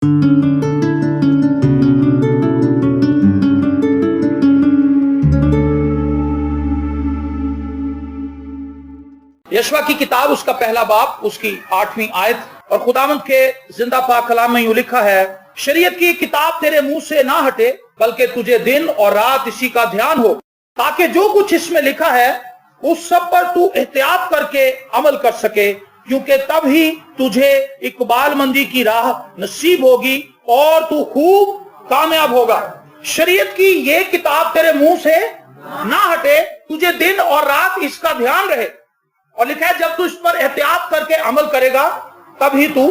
यशवा की किताब उसका पहला बाब उसकी 8वीं आयत, और खुदावंद के जिंदा पाक कलाम में यूं लिखा है, शरीयत की किताब तेरे मुंह से ना हटे, बल्कि तुझे दिन और रात इसी का ध्यान हो, ताकि जो कुछ इसमें लिखा है उस सब पर तू एहतियात करके अमल कर सके, क्योंकि तब ही तुझे इकबालमंदी की राह नसीब होगी और तू खूब कामयाब होगा। शरीयत की ये किताब तेरे मुंह से ना हटे, तुझे दिन और रात इसका ध्यान रहे, और लिखा है जब तू इस पर एहतियात करके अमल करेगा तभी तू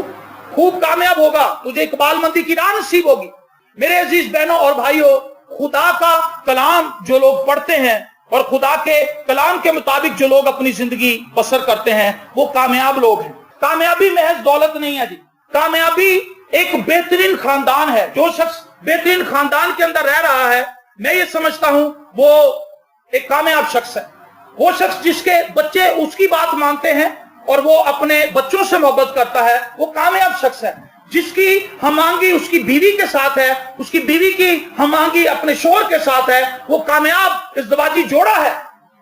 खूब कामयाब होगा, तुझे इकबालमंदी की राह नसीब होगी। मेरे अजीज बहनों और भाइयों, खुदा का कलाम जो लोग पढ़ते हैं और खुदा के कलाम के मुताबिक जो लोग अपनी जिंदगी बसर करते हैं वो कामयाब लोग हैं। कामयाबी महज दौलत नहीं है जी, कामयाबी एक बेहतरीन खानदान है। जो शख्स बेहतरीन खानदान के अंदर रह रहा है, मैं ये समझता हूं वो एक कामयाब शख्स है। वो शख्स जिसके बच्चे उसकी बात मानते हैं और वो अपने बच्चों से मोहब्बत करता है, वो कामयाब शख्स है। जिसकी हमांगी उसकी बीवी के साथ है, उसकी बीवी की हमांगी अपने शोहर के साथ है, वो कामयाब इज़्दिवाजी जोड़ा है।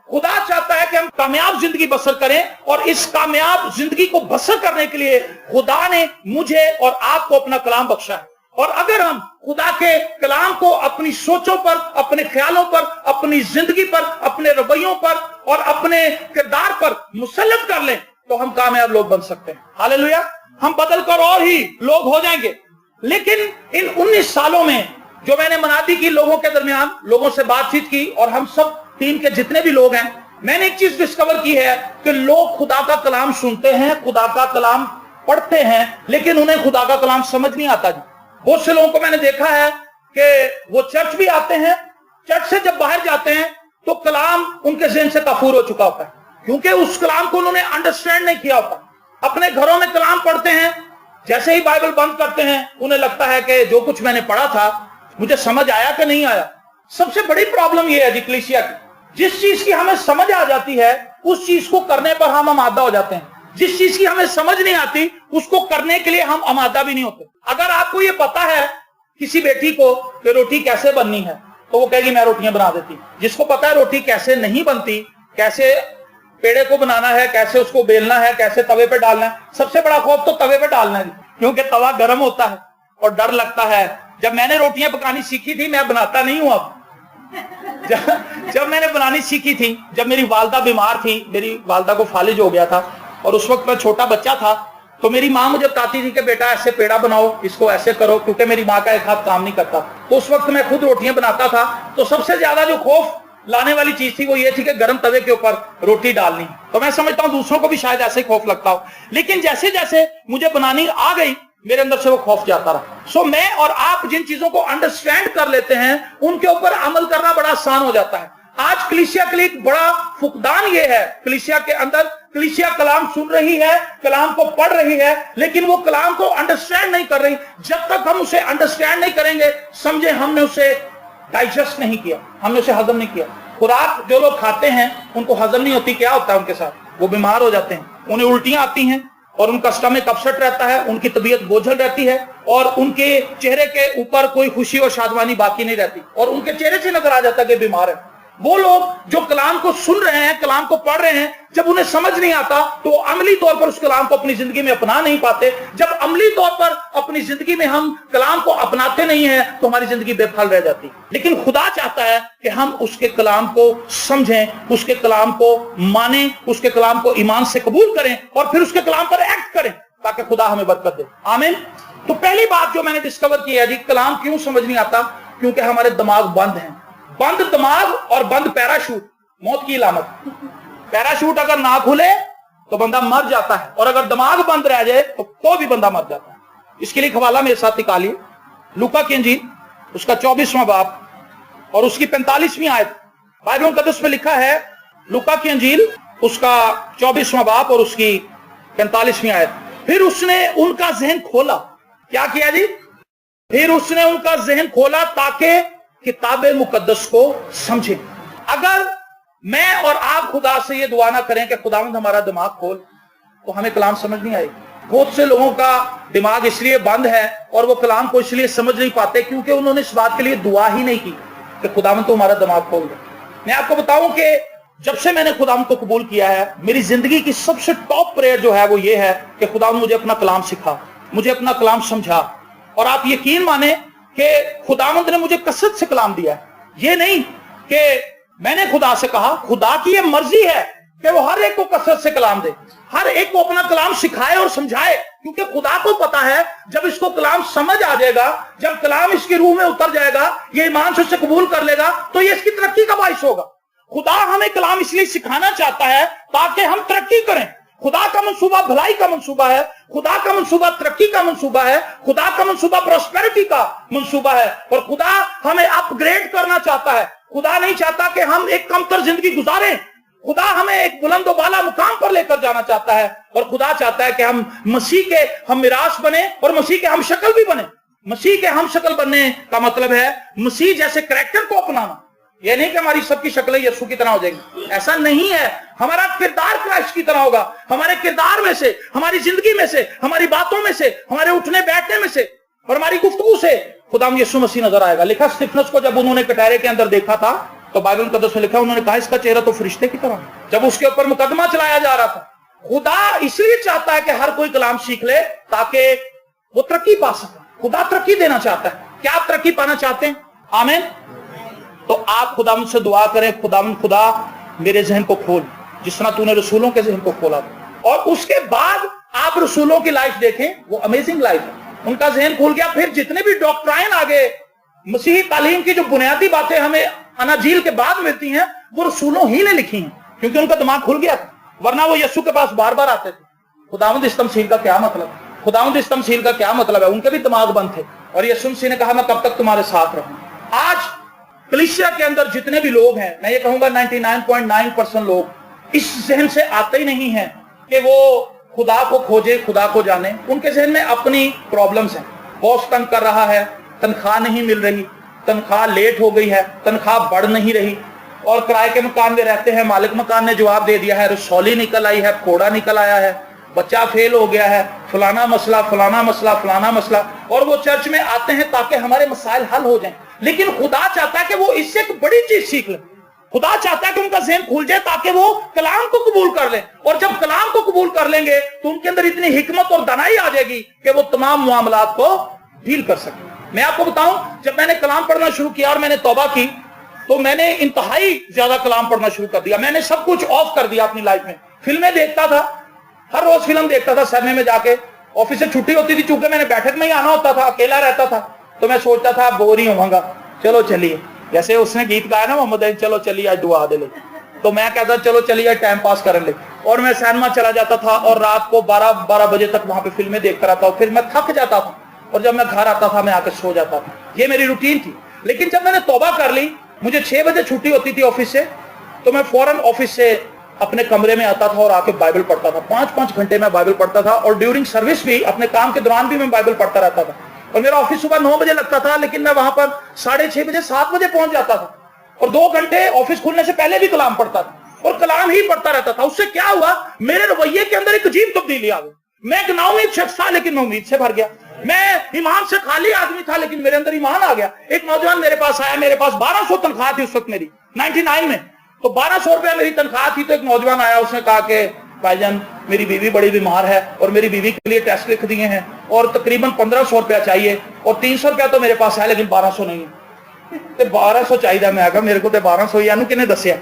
खुदा चाहता है कि हम कामयाब जिंदगी बसर करें, और इस कामयाब जिंदगी को बसर करने के लिए खुदा ने मुझे और आपको अपना कलाम बख्शा है। और अगर हम खुदा के कलाम को अपनी सोचों पर, अपने ख्यालों पर, अपनी जिंदगी पर, अपने रवैयों पर और अपने किरदार पर मुसल्लत कर लें तो हम कामयाब लोग बन सकते हैं। हालेलुया, हम बदल कर और ही लोग हो जाएंगे। लेकिन इन 19 सालों में जो मैंने मनादी की, लोगों के दरमियान लोगों से बातचीत की, और हम सब टीम के जितने भी लोग हैं, मैंने एक चीज डिस्कवर की है कि लोग खुदा का कलाम सुनते हैं, खुदा का कलाम पढ़ते हैं, लेकिन उन्हें खुदा का कलाम समझ नहीं आता जी। बहुत से लोगों को मैंने देखा है कि वो चर्च भी आते हैं, चर्च से जब बाहर जाते हैं तो कलाम उनके ज़हन से कफूर हो चुका होता है, क्योंकि उस कलाम को उन्होंने अंडरस्टैंड नहीं किया होता। अपने घरों में कलाम पढ़ते हैं, जैसे ही बाइबल बंद करते हैं उन्हें लगता है कि जो कुछ मैंने पढ़ा था मुझे समझ आया कि नहीं आया। सबसे बड़ी प्रॉब्लम यह है जी कलीसिया की, जिस चीज की हमें समझ आ जाती है उस चीज को करने पर हम आमादा हो जाते हैं, जिस चीज की हमें समझ नहीं आती उसको करने के लिए हम आमादा भी नहीं होते। अगर आपको ये पता है किसी बेटी को कि रोटी कैसे बननी है तो वो कहेगी मैं रोटियां बना देती। जिसको पता है रोटी कैसे नहीं बनती, कैसे पेड़े को बनाना है, कैसे उसको बेलना है, कैसे तवे पे डालना है, सबसे बड़ा खौफ तो तवे पे डालना है, क्योंकि तवा गर्म होता है और डर लगता है। जब मैंने रोटियां पकानी सीखी थी, मैं बनाता नहीं हूं अब, जब मैंने बनानी सीखी थी, जब मेरी वालदा बीमार थी, मेरी वालदा को फालिज हो गया था और उस वक्त मैं छोटा बच्चा था, तो मेरी माँ मुझे बताती थी कि बेटा ऐसे पेड़ा बनाओ, इसको ऐसे करो, क्योंकि मेरी माँ का एक हाथ काम नहीं करता। तो उस वक्त मैं खुद रोटियां बनाता था, तो सबसे ज्यादा जो खौफ लाने वाली चीज थी वो ये थी कि गर्म तवे के ऊपर रोटी डालनी। तो मैं समझता हूँ दूसरों को भी शायद ऐसे ही खौफ लगता हो, लेकिन जैसे जैसे मुझे बनानी आ गई मेरे अंदर से वो खौफ जाता रहा। सो मैं और आप जिन चीजों को अंडरस्टैंड कर लेते हैं उनके ऊपर अमल करना बड़ा आसान हो जाता है। आज कलीसिया के लिए एक बड़ा फुकदान ये है, कलीसिया के अंदर कलीसिया कलाम सुन रही है, कलाम को पढ़ रही है, लेकिन वो कलाम को अंडरस्टैंड नहीं कर रही। जब तक हम उसे अंडरस्टैंड नहीं करेंगे, समझे हमने उसे डाइजेस्ट नहीं किया, हमने उसे हजम नहीं किया। खुराक जो लोग खाते हैं उनको हजम नहीं होती, क्या होता है उनके साथ? वो बीमार हो जाते हैं, उन्हें उल्टियां आती हैं और उनका स्टमक अपसेट रहता है, उनकी तबीयत बोझल रहती है और उनके चेहरे के ऊपर कोई खुशी और शादवानी बाकी नहीं रहती और उनके चेहरे से नजर आ जाता है कि बीमार है। वो लोग जो कलाम को सुन रहे हैं, कलाम को पढ़ रहे हैं, जब उन्हें समझ नहीं आता तो अमली तौर पर उस कलाम को अपनी जिंदगी में अपना नहीं पाते। जब अमली तौर पर अपनी जिंदगी में हम कलाम को अपनाते नहीं हैं तो हमारी जिंदगी बेफल रह जाती। लेकिन खुदा चाहता है कि हम उसके कलाम को समझें, उसके कलाम को माने, उसके कलाम को ईमान से कबूल करें और फिर उसके कलाम पर एक्ट करें ताकि खुदा हमें बरकत दे। आमीन। तो पहली बात जो मैंने डिस्कवर की है जी, कलाम क्यों समझ नहीं आता? क्योंकि हमारे दिमाग बंद हैं। बंद दिमाग और बंद पैराशूट मौत की अलामत। पैराशूट अगर ना खुले तो बंदा मर जाता है और अगर दिमाग बंद रह जाए तो भी बंदा मर जाता है। इसके लिए हवाला मेरे साथ निकालिए, लूका की इंजील उसका 24वां बाब और उसकी 45वीं आयत। बाइबल मुकद्दस में लिखा है, लूका की इंजील उसका 24वां बाब और उसकी 45वीं आयत। फिर उसने उनका जहन खोला। क्या किया जी? फिर उसने उनका जहन खोला ताकि किताबे मुकद्दस को समझे। अगर मैं और आप खुदा से ये दुआ ना करें कि खुदावंद हमारा दिमाग खोल, तो हमें कलाम समझ नहीं आएगी। बहुत से लोगों का दिमाग इसलिए बंद है और वो कलाम को इसलिए समझ नहीं पाते क्योंकि उन्होंने इस बात के लिए दुआ ही नहीं की कि खुदावंद तो हमारा दिमाग खोल दे। मैं आपको बताऊं कि जब से मैंने खुदावंद को कबूल किया है, मेरी जिंदगी की सबसे टॉप प्रेयर जो है वो ये है कि खुदावंद मुझे अपना कलाम सिखा, मुझे अपना कलाम समझा। और आप यकीन माने कि खुदावंद ने मुझे कसरत से कलाम दिया है। ये नहीं कि मैंने खुदा से कहा, खुदा की ये मर्जी है कि वो हर एक को कसरत से कलाम दे, हर एक को अपना कलाम सिखाए और समझाए, क्योंकि खुदा को पता है जब इसको कलाम समझ आ जाएगा, जब कलाम इसकी रूह में उतर जाएगा, ये ईमान से उसे कबूल कर लेगा, तो ये इसकी तरक्की का बाइस होगा। खुदा हमें कलाम इसलिए सिखाना चाहता है ताकि हम तरक्की करें। खुदा का मंसूबा भलाई का मंसूबा है, खुदा का मंसूबा तरक्की का मंसूबा है, खुदा का मंसूबा प्रॉस्पेरिटी का मंसूबा है, और खुदा हमें अपग्रेड करना चाहता है। खुदा नहीं चाहता कि हम एक कमतर जिंदगी गुजारें, खुदा हमें एक बुलंद वाला मुकाम पर लेकर जाना चाहता है। और खुदा चाहता है कि हम मसीह के हम मिरास बने और मसीह के हम शक्ल भी बने। मसीह के हम शक्ल बनने का मतलब है मसीह जैसे कैरेक्टर को अपनाना। ये नहीं कि हमारी सबकी शक्लें यीशु की तरह हो जाएंगी, ऐसा नहीं है। हमारा किरदार क्राइस्ट की तरह होगा। हमारे किरदार में से, हमारी जिंदगी में से, हमारी बातों में से, हमारे उठने बैठने में से और हमारी गुफ्तगू से खुदा यीशु मसीह नजर आएगा। लिखा स्तिफनस को जब उन्होंने कटहरे के अंदर देखा था तो बाइबल मुकद्दस में लिखा, उन्होंने कहा इसका चेहरा तो फरिश्ते की तरह है। जब उसके ऊपर मुकदमा चलाया जा रहा था, खुदा इसलिए चाहता है कि हर कोई कलाम सीख ले ताकि वो तरक्की पा सके। खुदा तरक्की देना चाहता है। क्या आप तरक्की पाना चाहते हैं? आमीन। तो आप खुदा मुझसे दुआ करें, खुदा मेरे जहन को खोल, जिस तरह तूने रसूलों के जहन को खोला। और उसके बाद आप रसूलों की लाइफ देखें, वो अमेजिंग लाइफ है। उनका जहन खुल गया। फिर जितने भी डॉक्ट्राइन आगे मसीही तालीम की जो बुनियादी बातें हमें अनाजील के बाद मिलती हैं, वो रसूलों ही ने लिखी हैं, क्योंकि उनका दिमाग खुल गया था। वरना वो यीशु के पास बार बार आते थे। खुदावंद इस तमसील का क्या मतलब है? खुदावंद इस तमसील का क्या मतलब है? उनके भी दिमाग बंद थे और यीशु मसीह ने कहा मैं कब तक तुम्हारे साथ रहूंगा। आज कलीसिया के अंदर जितने भी लोग हैं, मैं ये कहूंगा 99.9% लोग इस जहन से आते ही नहीं है कि वो खुदा को खोजे, खुदा को जाने। उनके जहन में अपनी प्रॉब्लम्स हैं। बॉस तंग कर रहा है, तनख्वाह नहीं मिल रही, तनख्वाह लेट हो गई है, तनख्वाह बढ़ नहीं रही, और किराए के मकान में रहते हैं, मालिक मकान ने जवाब दे दिया है, रसौली निकल आई है, कोड़ा निकल आया है, बच्चा फेल हो गया है, फलाना मसला फलाना मसला फलाना मसला। और वो चर्च में आते हैं ताकि हमारे मसाइल हल हो जाएं। लेकिन खुदा चाहता है कि वो इससे एक बड़ी चीज सीख ले। खुदा चाहता है कि उनका ज़हन खुल जाए ताकि वो कलाम को कबूल कर लें। और जब कलाम को कबूल कर लेंगे तो उनके अंदर इतनी हिकमत और दानाई आ जाएगी कि वो तमाम मामलात को डील कर सके। मैं आपको बताऊं, जब मैंने कलाम पढ़ना शुरू किया और मैंने तौबा की, तो मैंने इंतहाई ज्यादा कलाम पढ़ना शुरू कर दिया। मैंने सब कुछ ऑफ कर दिया अपनी लाइफ में। फिल्में देखता था, हर रोज फिल्म देखता था सिनेमा में जाके। ऑफिस से छुट्टी होती थी, चूंकि मैंने बैठक में ही आना होता था, अकेला रहता था, तो मैं सोचता था बोर ही होऊंगा, चलो चलिए, जैसे उसने गीत गाया ना मोहम्मद अली, चलो चलिए आज दुआ दे ले, तो मैं कहता चलो चलिए आज टाइम पास कर ले। और मैं सिनेमा चला जाता था और रात को 12 बजे तक वहां पे फिल्में देखता रहता। फिर मैं थक जाता था और जब मैं घर आता था मैं आकर सो जाता था। ये मेरी रूटीन थी। लेकिन जब मैंने तौबा कर ली, मुझे 6 बजे छुट्टी होती थी ऑफिस से, तो मैं फौरन ऑफिस से अपने कमरे में आता था और आके बाइबल पढ़ता था। 5-5 घंटे मैं बाइबल पढ़ता था और ड्यूरिंग सर्विस भी, अपने काम के दौरान भी मैं बाइबल पढ़ता रहता था। और मेरा ऑफिस सुबह 9 बजे लगता था, लेकिन मैं वहां पर 6:30 बजे 7 बजे पहुंच जाता था और 2 घंटे ऑफिस खुलने से पहले भी कलाम पढ़ता था और कलाम ही पढ़ता रहता था। उससे क्या हुआ, मेरे रवैये के अंदर एक अजीब तब्दीली आ गई। मैं एक नाउमीद शख्स था लेकिन मैं उम्मीद से भर गया। मैं ईमान से खाली आदमी था लेकिन मेरे अंदर ईमान आ गया। एक नौजवान मेरे पास आया, मेरे पास 1200 तनख्वाह थी उस वक्त मेरी 99 में, तो 1200 रुपया मेरी तनख्वाह थी। तो एक नौजवान आया, उसने कहा कि भाईजान मेरी बीवी बड़ी बीमार है और मेरी बीवी के लिए टेस्ट लिख दिए हैं और तकरीबन 1500 रुपया चाहिए और 300 रुपया तो मेरे पास है लेकिन 1200 नहीं है। तो 1200 चाहिए। मैं आगा मेरे को तो 1200 यानू किने दसिया।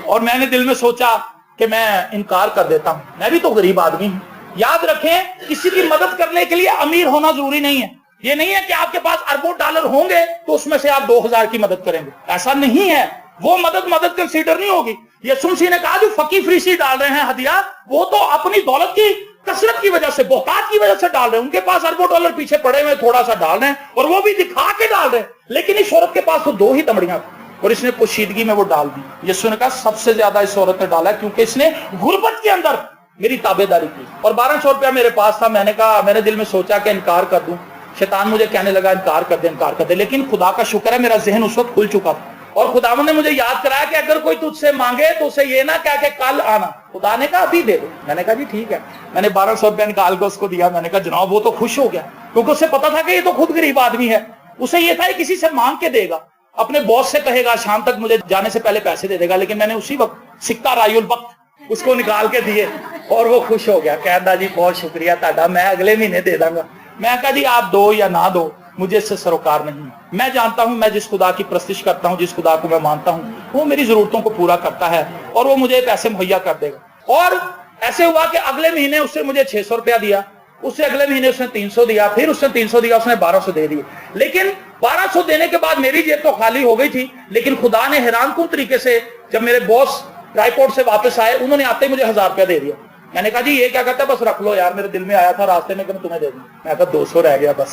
और मैंने दिल में सोचा कि मैं इनकार कर देता हूं, मैं भी तो गरीब आदमी हूं। याद रखें, किसी की मदद करने के लिए अमीर होना जरूरी नहीं है। ये नहीं है कि आपके पास अरबों डॉलर होंगे तो उसमें से आप 2000 की मदद करेंगे, ऐसा नहीं है। वो मदद कंसीडर नहीं होगी। यीशु मसीह ने कहा जो फकीर फरीसी डाल रहे हैं हदिया, वो तो अपनी दौलत की कसरत की वजह से, बहुतात की वजह से डाल रहे हैं। उनके पास अरबों डॉलर पीछे पड़े हुए, थोड़ा सा डाल रहे हैं और वो भी दिखा के डाल रहे हैं। लेकिन इस औरत के पास तो 2 ही तमड़ियां और इसने पोशीदगी में वो डाल दी। यीशु ने कहा सबसे ज्यादा इस औरत ने डाला क्योंकि इसने गुर्बत के अंदर मेरी ताबेदारी की। और 1200 रुपया मेरे पास था। मैंने कहा, मैंने दिल में सोचा कि इनकार कर दूं। शैतान मुझे कहने लगा इनकार कर दे, इनकार कर दे। लेकिन खुदा का शुक्र है मेरा जहन उस वक्त खुल चुका था और खुदावंद ने मुझे याद कराया कि अगर कोई तुझसे मांगे तो उसे ये ना कह के कल आना। खुदा ने कहा अभी दे दो। मैंने कहा जी ठीक है। मैंने 1200 रुपया निकाल कर उसको दिया। मैंने कहा जनाब वो तो खुश हो गया, क्योंकि उसे पता था कि ये तो खुद गरीब आदमी है। उसे ये था कि किसी से मांग के देगा, अपने बॉस से कहेगा शाम तक मुझे जाने से पहले पैसे दे देगा। लेकिन मैंने उसी वक्त सिक्का रायुल वक्त उसको निकाल के दिए और वो खुश हो गया। कहता जी बहुत शुक्रिया ताड़ा, मैं अगले महीने दे दूंगा। मैं कहा जी आप दो या ना दो, मुझे इससे सरोकार नहीं। मैं जानता हूं मैं जिस खुदा की प्रस्तिश करता हूं, जिस खुदा को मैं मानता हूं, वो मेरी जरूरतों को पूरा करता है और वो मुझे पैसे मुहैया कर देगा। और ऐसे हुआ कि अगले महीने उससे मुझे 600 रुपया दिया, उससे अगले महीने उसने 300 दिया, फिर उसने 300 दिया, उसने 1200 दे दिए। लेकिन 1200 देने के बाद मेरी जेब तो खाली हो गई थी, लेकिन खुदा ने हैरानकुन तरीके से, जब मेरे बॉस ट्राईपोर्ट से वापस आए, उन्होंने आते ही मुझे 1000 रुपया दे दिया। मैंने कहा जी ये क्या करता है, बस रख लो यार, मेरे दिल में आया था रास्ते में कि मैं तुम्हें दे दूं। मैं कहा 200 रह गया बस।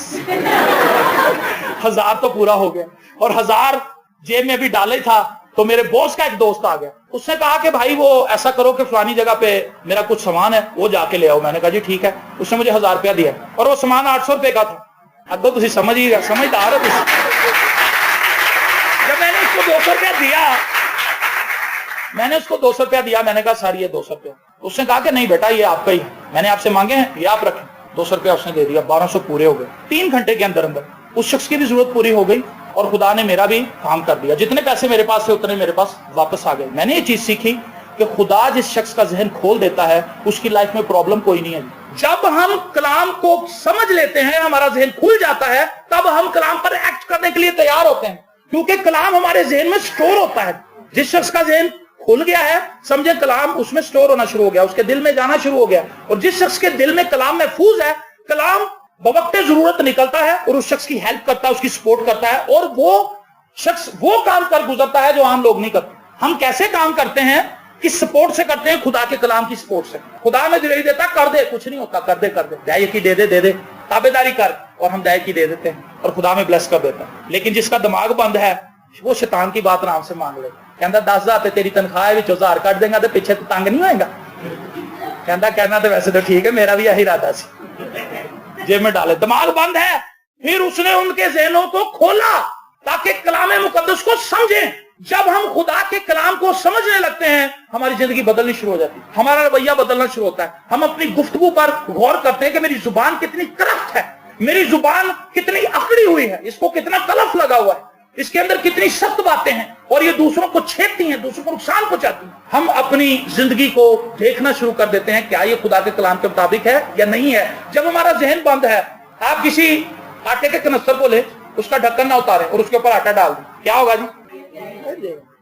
1000 तो पूरा हो गया। और 1000 जेब में भी डाले था तो मेरे बॉस का एक दोस्त आ गया। उसने कहा कि भाई वो ऐसा करो कि फलानी जगह पे मेरा कुछ सामान है वो जाके ले आओ। मैंने कहा जी ठीक है। उसने मुझे 1000 रुपया दिया और वो सामान 800 रुपए का था। अब तो तुम समझिएगा, समझदार हो। जब मैंने उसको 200 रुपया दिया, मैंने उसको 200 रुपया दिया, मैंने कहा सर ये 200 रुपया। उसने कहा कि नहीं बेटा ये आपका ही, मैंने आपसे मांगे हैं, ये आप रखें। 200 रुपया उसने दे दिया, 1200 पूरे हो गए। 3 घंटे के अंदर अंदर उस शख्स की भी जरूरत पूरी हो गई और खुदा ने मेरा भी काम कर दिया। जितने पैसे मेरे पास थे उतने मेरे पास वापस आ गए। मैंने ये चीज सीखी कि खुदा जिस शख्स का जहन खोल देता है उसकी लाइफ में प्रॉब्लम कोई नहीं है। जब हम कलाम को समझ लेते हैं, हमारा जहन खुल जाता है, तब हम कलाम पर एक्ट करने के लिए तैयार होते हैं, क्योंकि कलाम हमारे जहन में स्टोर होता है। जिस शख्स का जहन खुल गया है, समझे कलाम उसमें स्टोर होना शुरू हो गया, उसके दिल में जाना शुरू हो गया। और जिस शख्स के दिल में कलाम महफूज है, कलाम बवक्ते जरूरत निकलता है और उस शख्स की हेल्प करता है, उसकी सपोर्ट करता है, और वो शख्स वो काम कर गुजरता है जो आम लोग नहीं करते। हम कैसे काम करते हैं, किस सपोर्ट से करते हैं? खुदा के कलाम की सपोर्ट से। खुदा में दिलाई देता कर दे, कुछ नहीं होता, कर दे कर दे, दाय की दे दे दे दे, ताबेदारी कर, और हम दाय की दे देते हैं और खुदा में ब्लेस कर देता है। लेकिन जिसका दिमाग बंद है वो शैतान की बात आराम से मांग ले। कहता 10,000 तेरी तनख्वाह है, 1000 कट देगा तो पीछे तो तंग नहीं होएगा। कहना तो वैसे तो ठीक है, मेरा भी यही इरादा सी, जेब में डाले। दिमाग बंद है। फिर उसने उनके ज़हनों को खोला ताकि कलाम मुकद्दस को समझें। जब हम खुदा के कलाम को समझने लगते हैं, हमारी जिंदगी बदलनी शुरू हो जाती है, हमारा रवैया बदलना शुरू होता है। हम अपनी गुफ्तगू पर गौर करते हैं कि मेरी जुबान कितनी करप्ट है, मेरी जुबान कितनी अकड़ी हुई है, इसको कितना तलफ लगा हुआ है, इसके अंदर कितनी सख्त बातें हैं और ये दूसरों को छेड़ती हैं, दूसरों को नुकसान पहुंचाती हैं। हम अपनी जिंदगी को देखना शुरू कर देते हैं, क्या ये खुदा के कलाम के मुताबिक है या नहीं है। जब हमारा जहन बंद है, आप किसी आटे के कनस्तर को ले, उसका ढक्कन ना उतारे और उसके ऊपर आटा डाल दें, क्या होगा जी?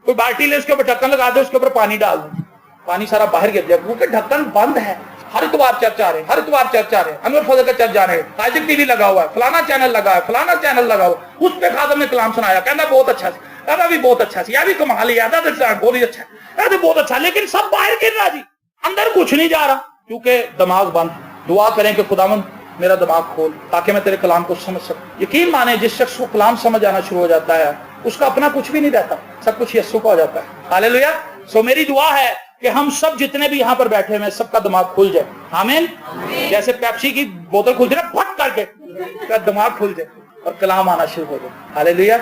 कोई बाल्टी ले, उसके ऊपर ढक्कन लगा दे, उसके ऊपर पानी डाल दे, पानी सारा बाहर गिर जाए, क्योंकि ढक्कन बंद है। हर इतवार चर्च आ रहे, हर इतवार चर्च आ रहे, अनवर फजल का चर्च जा रहे, ताजिक टीवी लगा हुआ है, फलाना चैनल लगा है, फलाना चैनल लगा हुआ, उस पे खादम ने कलाम सुनाया, कहना बहुत अच्छा, कहना भी बहुत अच्छा, यह भी कमाल है, बहुत अच्छा, कहते बहुत अच्छा, लेकिन सब बाहर गिर रहा जी, अंदर कुछ नहीं जा रहा, क्योंकि दिमाग बंद। दुआ करें कि खुदावंद मेरा दिमाग खोल ताकि मैं तेरे कलाम को समझ सकूं। यकीन माने जिस शख्स को कलाम समझ आना शुरू हो जाता है, उसका अपना कुछ भी नहीं रहता, सब कुछ यीशु का हो जाता है। हालेलुया। सो मेरी दुआ है कि हम सब जितने भी यहाँ पर बैठे हैं, सबका दिमाग खुल जाए। आमीन। जैसे पेप्सी की बोतल खुलती है ना, फट करके दिमाग खुल जाए और कलाम आना शुरू हो जाए। हालेलुया।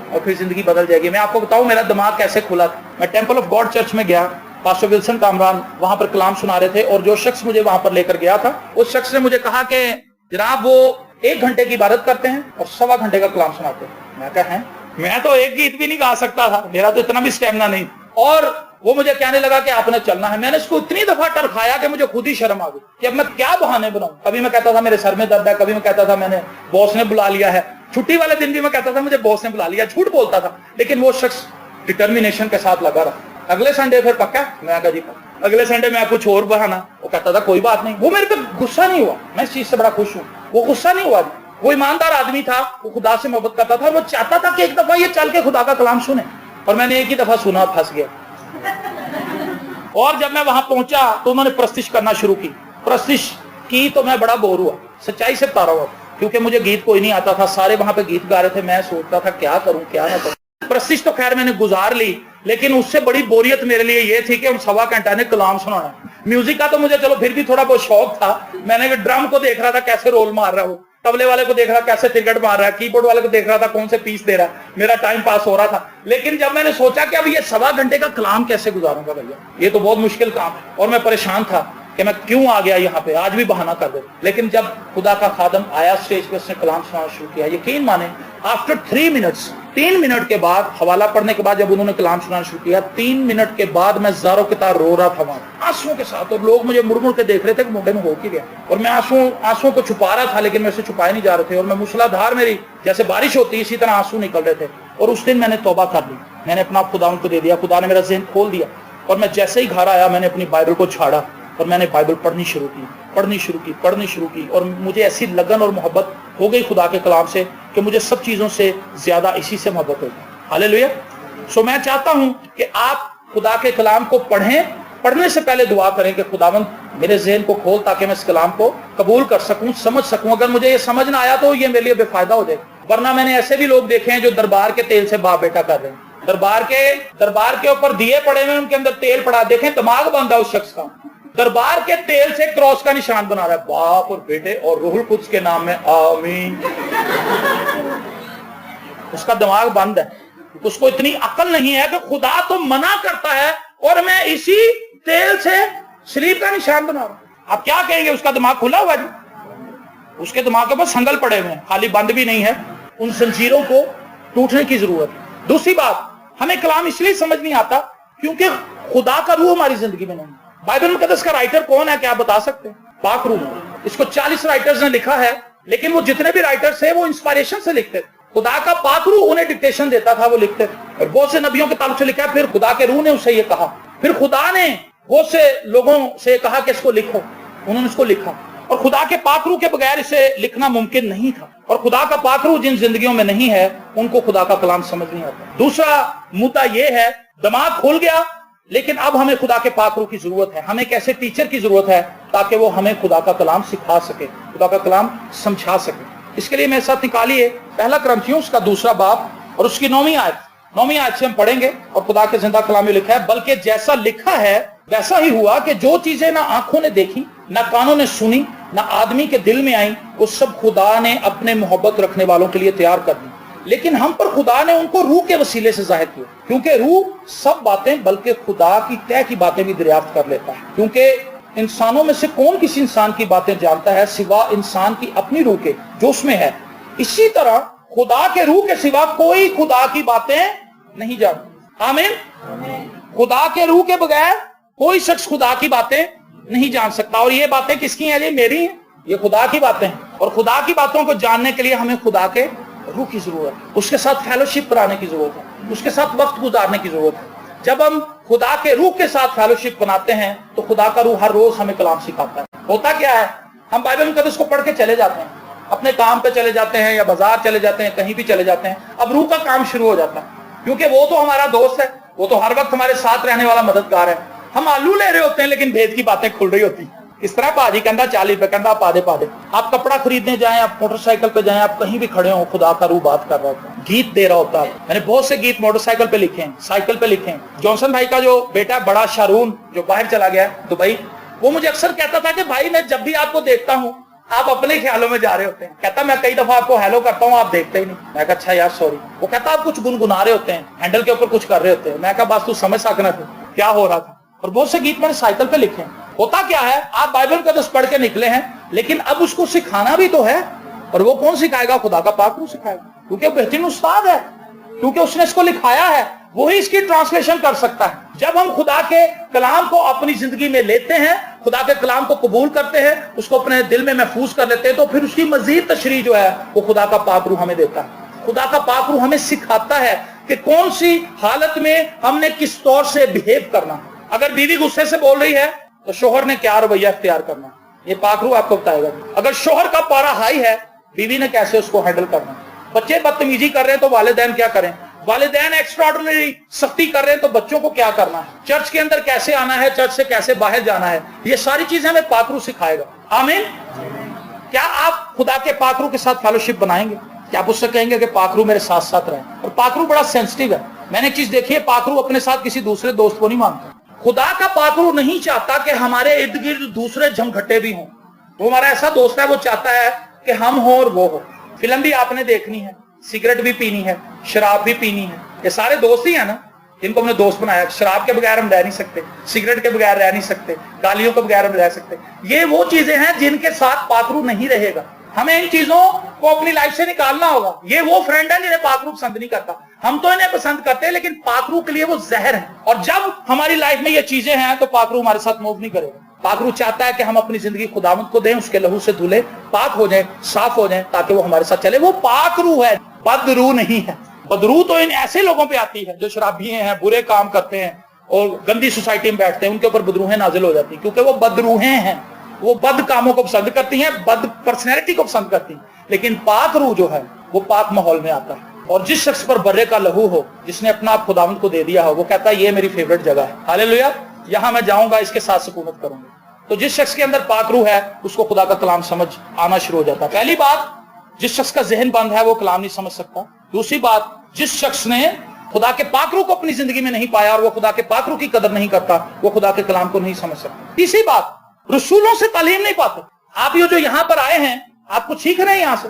और फिर जिंदगी बदल जाएगी। मैं आपको बताऊं मेरा दिमाग कैसे खुला था। मैं टेंपल ऑफ गॉड चर्च में गया, पास्टर विल्सन कामरान वहां पर कलाम सुना रहे थे, और जो शख्स मुझे वहां पर लेकर गया था, उस शख्स ने मुझे कहा कि जनाब वो 1 घंटे की इबादत करते हैं और 1.25 घंटे का कलाम सुनाते हैं। मैं कहा है, मैं तो एक गीत भी नहीं गा सकता था, मेरा तो इतना भी स्टेमिना नहीं। और वो मुझे कहने लगा कि आपने चलना है। मैंने इसको इतनी दफा टरखाया कि मुझे खुद ही शर्म आ गई कि अब मैं क्या बहाने बनाऊं। कभी मैं कहता था मेरे सर में दर्द है, कभी मैं कहता था मैंने बॉस ने बुला लिया है, छुट्टी वाले दिन भी मैं कहता था मुझे बॉस ने बुला लिया, झूठ बोलता था। लेकिन वो शख्स डिटर्मिनेशन के साथ लगा रहा। अगले संडे फिर पक्का, मैं कहा जी अगले संडे मैं कुछ और बहाना। वो कहता था कोई बात नहीं। वो मेरे पे गुस्सा नहीं हुआ, मैं इस चीज से बड़ा खुश हूँ। वो गुस्सा नहीं हुआ, वो ईमानदार आदमी था, वो खुदा से मोहब्बत करता था, वो चाहता था कि एक दफा ये चल के खुदा का कलाम सुने। और मैंने एक ही दफा सुना, फंस गया। और जब मैं वहां पहुंचा तो उन्होंने प्रस्तिश करना शुरू की। प्रस्तिश की तो मैं बड़ा बोर हुआ, सच्चाई से बता रहा हूँ, क्योंकि मुझे गीत कोई नहीं आता था। सारे वहां पे गीत गा रहे थे, मैं सोचता था क्या करूं क्या ना करूं। प्रस्तिश तो खैर मैंने गुजार ली, लेकिन उससे बड़ी बोरियत मेरे लिए ये थी कि हम 1.25 घंटा ने कलाम सुनाना। म्यूजिक का तो मुझे चलो फिर भी थोड़ा बहुत शौक था, मैंने ड्रम को देख रहा था कैसे रोल मार रहा हो, तबले वाले को देख रहा कैसे तिरगट मार रहा है, कीबोर्ड वाले को देख रहा था कौन से पीस दे रहा है, मेरा टाइम पास हो रहा था। लेकिन जब मैंने सोचा कि अब ये 1.25 घंटे का कलाम कैसे गुजारूंगा भैया, ये तो बहुत मुश्किल काम है, और मैं परेशान था कि मैं क्यों आ गया यहाँ पे, आज भी बहाना कर दे। लेकिन जब खुदा का खादम आया स्टेज पे, उसने कलाम सुनाना शुरू किया, यकीन माने आफ्टर 3 मिनट्स, 3 मिनट के बाद, हवाला पढ़ने के बाद जब उन्होंने कलाम सुनाना शुरू किया, 3 मिनट के बाद मैं ज़ारों के तार रो रहा था वहां आंसुओं के साथ, और लोग मुझे मुड़ मुड़ के देख रहे थे कि मुंडे में हो के गया, और मैं आंसुओं को छुपा रहा था, लेकिन मेरे से छुपाए नहीं जा रहे थे, और मैं मूसलाधार, मेरी जैसे बारिश होती है इसी तरह आंसू निकल रहे थे। और उस दिन मैंने तौबा कर ली, मैंने अपना खुदा को दे दिया, खुदा ने मेरा ज़हन खोल दिया, और मैं जैसे ही घर आया मैंने अपनी बाइबल को छाड़ा और मैंने बाइबल पढ़नी शुरू की, और मुझे ऐसी लगन और मोहब्बत हो गई खुदा के कलाम से कि मुझे सब चीजों से ज्यादा इसी से मोहब्बत होगी। हालेलुया। सो मैं चाहता हूं कि आप खुदा के कलाम को पढ़ें, पढ़ने से पहले दुआ करें कि खुदावंद मेरे ज़हन को खोल ताकि मैं इस कलाम को कबूल कर सकूं, समझ सकूं। अगर मुझे ये समझ ना आया तो ये मेरे लिए बेफायदा हो जाए, वरना मैंने ऐसे भी लोग देखे हैं जो दरबार के तेल से बाप बेटा कर रहे हैं, दरबार के ऊपर दिए पड़े हुए, उनके अंदर तेल पड़ा, देखें दिमाग बंद है उस शख्स का, दरबार के तेल से क्रॉस का निशान बना रहा है, बाप और बेटे और रूहुल कुद्स के नाम में आमीन। उसका दिमाग बंद है, उसको इतनी अकल नहीं है कि खुदा तो मना करता है और मैं इसी तेल से सलीब का निशान बना रहा हूं। आप क्या कहेंगे, उसका दिमाग खुला हुआ जी, उसके दिमाग के ऊपर संगल पड़े हुए हैं, खाली बंद भी नहीं है। उन जंजीरों को टूटने की जरूरत है। दूसरी बात, हमें कलाम इसलिए समझ नहीं आता क्योंकि खुदा का रूह हमारी जिंदगी में नहीं। बाइबल मुकद्दस का राइटर कौन है, क्या आप बता सकते हैं? पाक रूह। इसको 40 राइटर्स ने लिखा है, लेकिन वो जितने भी राइटर्स थे वो इंस्पिरेशन से लिखते थे। खुदा का पाक रूह उन्हें डिक्टेशन देता था, वो लिखते थे। और बहुत से नबियों के ताल्लुक से लिखा है, फिर खुदा के रूह ने उससे ये कहा, फिर खुदा ने बहुत से लोगों से कहा कि इसको लिखो, उन्होंने इसको लिखा। और खुदा के पाक रूह के बगैर इसे लिखना मुमकिन नहीं था। और खुदा का पाक रूह जिन जिंदगियों में नहीं है उनको खुदा का कलाम समझ नहीं आता। दूसरा मुद्दा ये है, दिमाग खुल गया, लेकिन अब हमें खुदा के पाक रूह की जरूरत है। हमें कैसे टीचर की जरूरत है ताकि वो हमें खुदा का कलाम सिखा सके, खुदा का कलाम समझा सके। इसके लिए मेरे साथ निकालिए पहला कुरिन्थियों का 2 बाब और उसकी 9वीं आयत से हम पढ़ेंगे। और खुदा के जिंदा कलाम में लिखा है, बल्कि जैसा लिखा है वैसा ही हुआ कि जो चीजें ना आंखों ने देखी, ना कानों ने सुनी, ना आदमी के दिल में आई, वो सब खुदा ने अपने मोहब्बत रखने वालों के लिए तैयार कर दी। लेकिन हम पर खुदा ने उनको रूह के वसीले से जाहिर किया, क्योंकि रूह सब बातें बल्कि खुदा की तय की बातें भी दरियाफ्त कर लेता है। क्योंकि इंसानों में से कौन किसी इंसान की बातें जानता है सिवा इंसान की अपनी रूह के जो उसमें है। इसी तरह खुदा के रूह के सिवा कोई खुदा की बातें नहीं जानता। आमीन। खुदा के रूह के बगैर कोई शख्स खुदा की बातें नहीं जान सकता। और ये बातें किसकी हैं? ये मेरी हैं, ये खुदा की बातें हैं। और खुदा की बातों को जानने के लिए हमें खुदा के रूह की जरूरत है, उसके साथ फेलोशिप कराने की जरूरत है, उसके साथ वक्त गुजारने की जरूरत है। जब हम खुदा के रूह के साथ फेलोशिप बनाते हैं तो खुदा का रूह हर रोज हमें कलाम सिखाता है। होता क्या है, हम बाइबल मुकद्दस को पढ़ के चले जाते हैं, अपने काम पे चले जाते हैं या बाजार चले जाते हैं, कहीं भी चले जाते हैं। अब रूह का काम शुरू हो जाता है, क्योंकि वो तो हमारा दोस्त है, वो तो हर वक्त हमारे साथ रहने वाला मददगार है। हम आलू ले रहे होते हैं लेकिन भेद की बातें खुल रही होती। इस तरह भाजी कहता 40 रुपए, कहता पादे। आप कपड़ा खरीदने जाएं, आप मोटरसाइकिल पे जाएं, आप कहीं भी खड़े हो, खुदा का रूह बात कर रहा होता है, गीत दे रहा होता है। मैंने बहुत से गीत मोटरसाइकिल पे लिखे हैं, साइकिल पे लिखे हैं। जॉनसन भाई का जो बेटा बड़ा शारून जो बाहर चला गया दुबई, वो मुझे अक्सर कहता था कि भाई मैं जब भी आपको देखता हूँ आप अपने ख्यालों में जा रहे होते हैं। कहता मैं कई दफा आपको हेलो करता हूँ, आप देखते ही नहीं। मैं कहा अच्छा यार सॉरी। वो कहता आप कुछ गुनगुना रहे होते हैं, हैंडल के ऊपर कुछ कर रहे होते हैं। मैं कहा बस तू समझ सकना था क्या हो रहा था। और बहुत से गीत मैंने साइकिल पे लिखे हैं। होता क्या है, आप बाइबल का 10 पढ़ के निकले हैं, लेकिन अब उसको सिखाना भी तो है। और वो कौन सिखाएगा? खुदा का पाक रूह सिखाएगा, क्योंकि बेहतरीन उस्ताद है, क्योंकि उसने इसको लिखाया है, वही इसकी ट्रांसलेशन कर सकता है। जब हम खुदा के कलाम को अपनी जिंदगी में लेते हैं, खुदा के कलाम को कबूल करते हैं, उसको अपने दिल में महफूज कर लेते हैं, तो फिर उसकी मजीद तशरीह जो है वो खुदा का पाक रूह हमें देता है। खुदा का पाक रूह हमें सिखाता है कि कौन सी हालत में हमने किस तौर से बिहेव करना। अगर बीवी गुस्से से बोल रही है तो शोहर ने क्या रवैया इख्तियार करना, ये पाक रूह आपको बताएगा। अगर शोहर का पारा हाई है, बीवी ने कैसे उसको हैंडल करना। बच्चे बदतमीजी कर रहे हैं तो वालिदैन क्या करें, वालिदैन एक्स्ट्राऑर्डिनरी सख्ती कर रहे हैं तो बच्चों को क्या करना है, चर्च के अंदर कैसे आना है, चर्च से कैसे बाहर जाना है, ये सारी चीजें हमें पाक रूह सिखाएगा। आमीन। क्या आप खुदा के पाक रूह के साथ फेलोशिप बनाएंगे? क्या आप उससे कहेंगे कि पाक रूह मेरे साथ साथ रहे? और पाक रूह बड़ा सेंसिटिव है। मैंने एक चीज देखी है, पाक रूह अपने साथ किसी दूसरे दोस्त को नहीं मानता। खुदा का पाक रूह नहीं चाहता कि हमारे इर्द गिर्द दूसरे झमघट्टे भी हों। वो हमारा ऐसा दोस्त है, वो चाहता है कि हम हो और वो हो। फिल्म भी आपने देखनी है, सिगरेट भी पीनी है, शराब भी पीनी है। ये सारे दोस्त ही है ना जिनको हमने दोस्त बनाया। शराब के बगैर हम रह नहीं सकते, सिगरेट के बगैर रह नहीं सकते, गालियों के बगैर हम रह सकते। ये वो चीजें हैं जिनके साथ पाकरू नहीं रहेगा। हमें इन चीजों को अपनी लाइफ से निकालना होगा। ये वो फ्रेंड है जिन्हें पाकरू पसंद नहीं करता। हम तो इन्हें पसंद करते हैं, लेकिन पाकरू के लिए वो जहर है। और जब हमारी लाइफ में ये चीजें हैं तो पाकरू हमारे साथ मूव नहीं करेगा। पाकरू चाहता है कि हम अपनी जिंदगी खुदावंद को दें, उसके लहू से धुले, पाक हो जाए, साफ हो जाए, ताकि वो हमारे साथ चले। वो पाकरू है, बदरू नहीं है। बदरू तो इन ऐसे लोगों पे आती है जो शराबी हैं, बुरे काम करते हैं और गंदी सोसाइटी में बैठते हैं। उनके ऊपर बदरूहें नाजिल हो जाती हैं, क्योंकि वो बदरूहें हैं। वो बद कामों को पसंद करती हैं, बद पर्सनैलिटी को पसंद करती हैं। लेकिन पाक रूह जो है वो पाक माहौल में आता है। और जिस शख्स पर बर्रे का लहू हो, जिसने अपना आप खुदावंद को दे दिया हो, वो कहता है ये मेरी फेवरेट जगह है, हालेलुया, यहाँ मैं जाऊंगा, इसके साथ सुकूनत करूंगा। तो जिस शख्स के अंदर पाक रूह है उसको खुदा का कलाम समझ आना शुरू हो जाता है। पहली बात, जिस शख्स का जहन बंद है वो कलाम नहीं समझ सकता। दूसरी बात, जिस शख्स ने खुदा के पाक रूह को अपनी जिंदगी में नहीं पाया और वो खुदा के पाक रूह की कदर नहीं करता, वो खुदा के कलाम को नहीं समझ सकता। तीसरी बात, रसूलों से तालीम नहीं पाते। आप ये जो यहाँ पर आए हैं, आप कुछ सीख रहे हैं यहाँ से।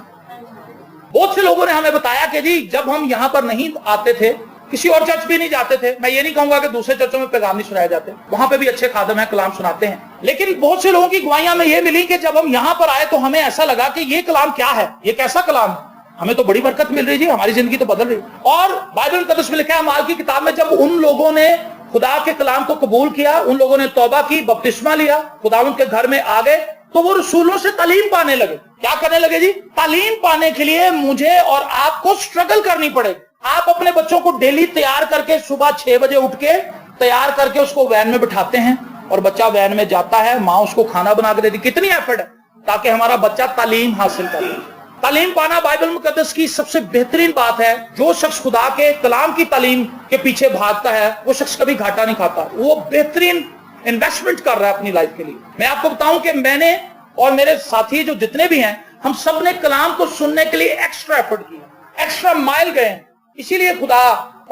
बहुत से लोगों ने हमें बताया कि जी जब हम यहाँ पर नहीं आते थे, किसी और चर्च भी नहीं जाते थे। मैं ये नहीं कहूंगा कि दूसरे चर्चों में पैगाम नहीं सुनाए जाते, वहां पे भी अच्छे खादम हैं, कलाम सुनाते हैं। लेकिन बहुत से लोगों की गवाहियां में ये मिली कि जब हम यहाँ पर आए तो हमें ऐसा लगा कि ये कलाम क्या है, ये कैसा कलाम है, हमें तो बड़ी बरकत मिल रही जी, हमारी जिंदगी तो बदल रही। और बाइबल मुकद्दस में लिखा है, अमाल की किताब में, जब उन लोगों ने खुदा के कलाम को कबूल किया, उन लोगों ने तौबा की, बपतिस्मा लिया, खुदावंद के घर में आ गए, तो वो रसूलों से तालीम पाने लगे। क्या करने लगे जी? तालीम पाने के लिए मुझे और आपको स्ट्रगल करनी पड़ेगी। आप अपने बच्चों को डेली तैयार करके सुबह 6 बजे उठ के तैयार करके उसको वैन में बिठाते हैं और बच्चा वैन में जाता है, माँ उसको खाना बना के देती। कितनी एफर्ट है ताकि हमारा बच्चा तालीम हासिल करे। तालीम पाना बाइबल मुकद्दस की सबसे बेहतरीन बात है। जो शख्स खुदा के कलाम की तालीम के पीछे भागता है वो शख्स कभी घाटा नहीं खाता, वो बेहतरीन इन्वेस्टमेंट कर रहा है अपनी लाइफ के लिए। मैं आपको बताऊं कि मैंने और मेरे साथी जो जितने भी हैं, हम सब ने कलाम को सुनने के लिए एक्स्ट्रा एफर्ट किया, एक्स्ट्रा माइल गए। इसीलिए खुदा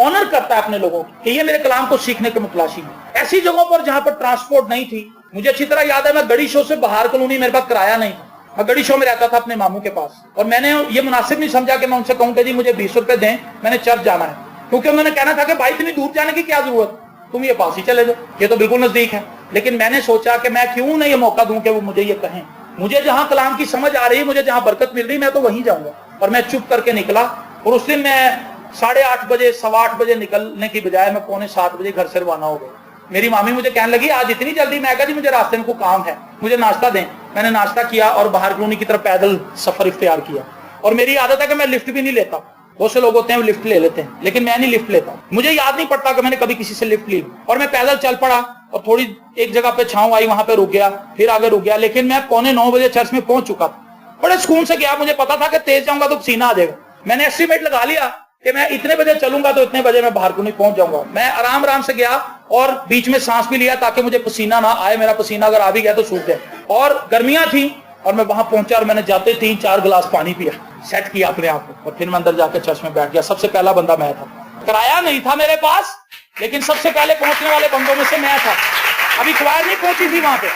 ऑनर करता है अपने लोगों की कि ये मेरे कलाम को सीखने के मुतलाशी हैं। ऐसी जगहों पर जहां पर ट्रांसपोर्ट नहीं थी, मुझे अच्छी तरह याद है, मैं गड़ी शो से बाहर कॉलोनी, मेरे पास किराया नहीं था, मैं गड़ी शो में रहता था अपने मामू के पास। और मैंने ये मुनासिब नहीं समझा कि मैं उनसे कहूं कि जी मुझे 20 रुपए दें, मैंने चर्च जाना है, क्योंकि उन्होंने कहना था कि भाई इतनी दूर जाने की क्या जरूरत, तुम ये पास ही चले जाओ, ये तो बिल्कुल नजदीक है। लेकिन मैंने सोचा कि मैं क्यों नहीं ये मौका दूं कि वो मुझे ये कहें। मुझे जहां कलाम की समझ आ रही है, मुझे जहां बरकत मिल रही, मैं तो वहीं जाऊंगा। और मैं चुप करके निकला। और उस दिन मैं 8:30 बजे, 8:15 बजे निकलने की बजाय मैं 6:45 बजे घर से रवाना हो गया। मेरी मामी मुझे कहने लगी आज इतनी जल्दी? मैं कहा जी मुझे रास्ते में कोई काम है, मुझे नाश्ता दें। मैंने नाश्ता किया और बाहर कॉलोनी की तरफ पैदल सफर इख्तियार किया। और मेरी आदत है कि मैं लिफ्ट भी नहीं लेता। बहुत से लोग होते हैं वो लिफ्ट ले लेते हैं, लेकिन मैं नहीं लिफ्ट लेता। मुझे याद नहीं पड़ता कि मैंने कभी किसी से लिफ्ट ली। और मैं पैदल चल पड़ा और थोड़ी एक जगह पे छांव आई, वहां पे रुक गया, फिर आगे रुक गया। लेकिन मैं 8:45 बजे चर्च में पहुंच चुका था। बड़े सुकून से गया, मुझे पता था कि तेज जाऊंगा तो पसीना आ जाएगा। मैंने एस्टिमेट लगा लिया कि मैं इतने बजे चलूंगा तो इतने बजे मैं बाहर को नहीं पहुंच जाऊंगा। मैं आराम आराम से गया और बीच में सांस भी लिया ताकि मुझे पसीना ना आए। मेरा पसीना अगर आ भी गया तो सूख जाए। और गर्मियां थी और मैं वहां पहुंचा और मैंने जाते 3-4 गिलास पानी पिया, सेट किया अपने आप को, और फिर मैं अंदर जाकर चर्च में बैठ गया। सबसे पहला बंदा मैं था। किराया नहीं था मेरे पास, लेकिन सबसे पहले पहुंचने वाले बंदों में से मैं था। अभी ख्वाहिश नहीं पहुंची थी वहां पे।